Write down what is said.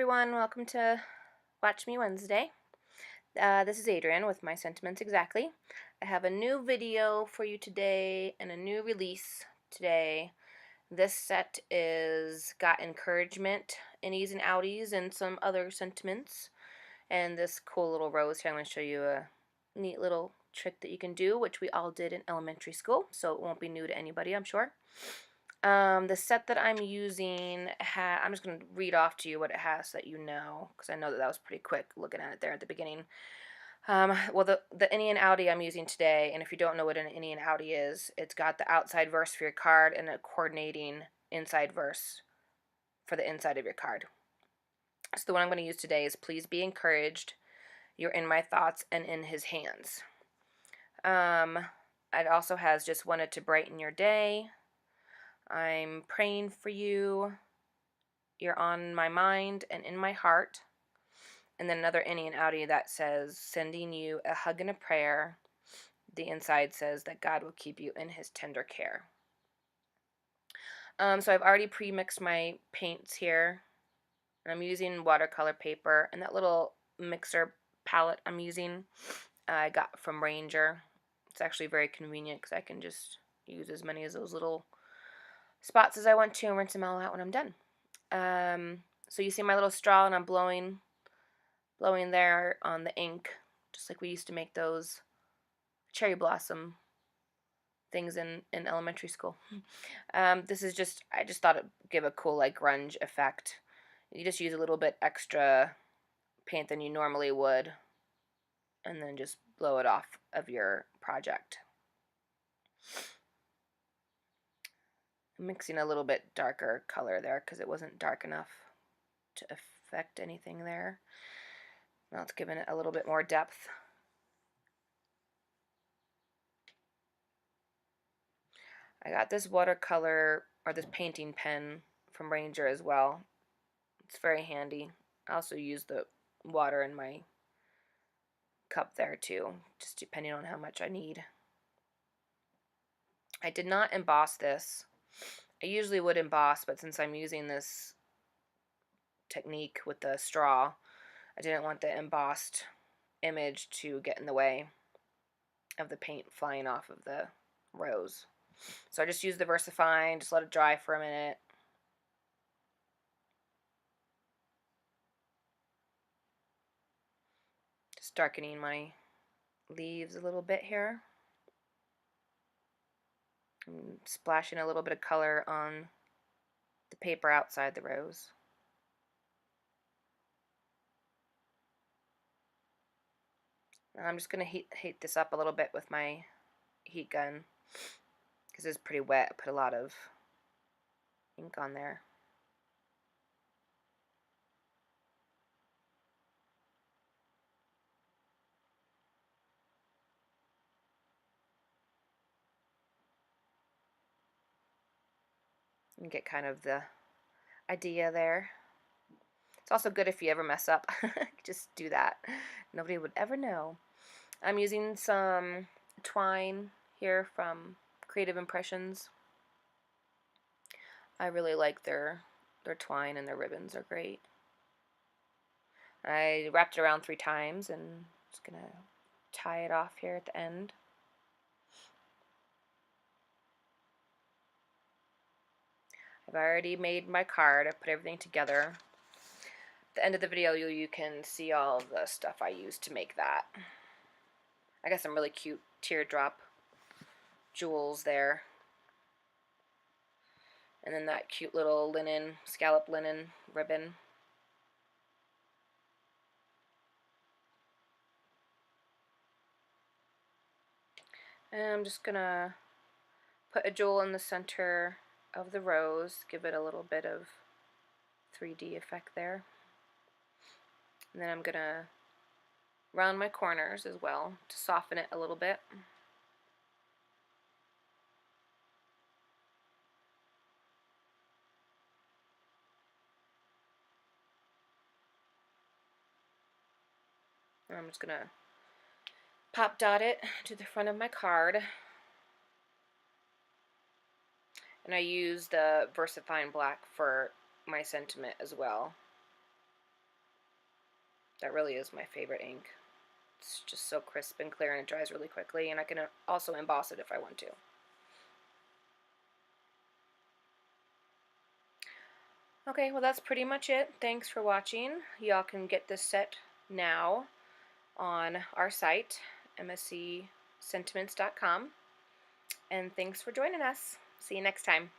everyone, welcome to Watch Me Wednesday. This is Adrian with My Sentiments Exactly. I have a new video for you today and a new release today. This set is got encouragement, innies and outies, and some other sentiments. And this cool little rose here, I'm going to show you a neat little trick that you can do, which we all did in elementary school, so it won't be new to anybody, I'm sure. The set that I'm using, I'm just going to read off to you what it has so that you know, because I know that was pretty quick looking at it there at the beginning. Well, the innie and outie I'm using today, and if you don't know what an innie and outie is, it's got the outside verse for your card and a coordinating inside verse for the inside of your card. So the one I'm going to use today is "Please be encouraged. You're in my thoughts and in his hands." It also has "Just wanted to brighten your day. I'm praying for you. You're on my mind and in my heart." And then another innie and outie that says, "Sending you a hug and a prayer." The inside says that God will keep you in his tender care. So I've already pre-mixed my paints here. And I'm using watercolor paper. And that little mixer palette I'm using, I got from Ranger. It's actually very convenient because I can just use as many of those little spots as I want to and rinse them all out when I'm done. So you see my little straw, and I'm blowing there on the ink, just like we used to make those cherry blossom things in elementary school. This is just, I just thought it'd give a cool like grunge effect. You just use a little bit extra paint than you normally would, and then just blow it off of your project. I'm mixing a little bit darker color there because it wasn't dark enough to affect anything there. Now it's giving it a little bit more depth. I got this watercolor, or this painting pen from Ranger as well. It's very handy. I also use the water in my cup there too, just depending on how much I need. I did not emboss this. I usually would emboss, but since I'm using this technique with the straw, I didn't want the embossed image to get in the way of the paint flying off of the rose. So I just used the VersaFine, just let it dry for a minute. Just darkening my leaves a little bit here. I'm splashing a little bit of color on the paper outside the rose. I'm just going to heat this up a little bit with my heat gun because it's pretty wet. I put a lot of ink on there. And get kind of the idea there. It's also good if you ever mess up. Just do that. Nobody would ever know. I'm using some twine here from Creative Impressions. I really like their twine, and their ribbons are great. I wrapped it around 3 times and just gonna tie it off here at the end. I've already made my card. I put everything together. At the end of the video, you can see all the stuff I used to make that. I got some really cute teardrop jewels there. And then that cute little linen, scallop linen ribbon. And I'm just gonna put a jewel in the center of the rose, give it a little bit of 3D effect there. And then I'm gonna round my corners as well to soften it a little bit. And I'm just gonna pop dot it to the front of my card. And I use the VersaFine black for my sentiment as well. That really is my favorite ink. It's just so crisp and clear, and it dries really quickly, and I can also emboss it if I want to. Okay, well that's pretty much it. Thanks for watching. Y'all can get this set now on our site, mscsentiments.com. And thanks for joining us. See you next time.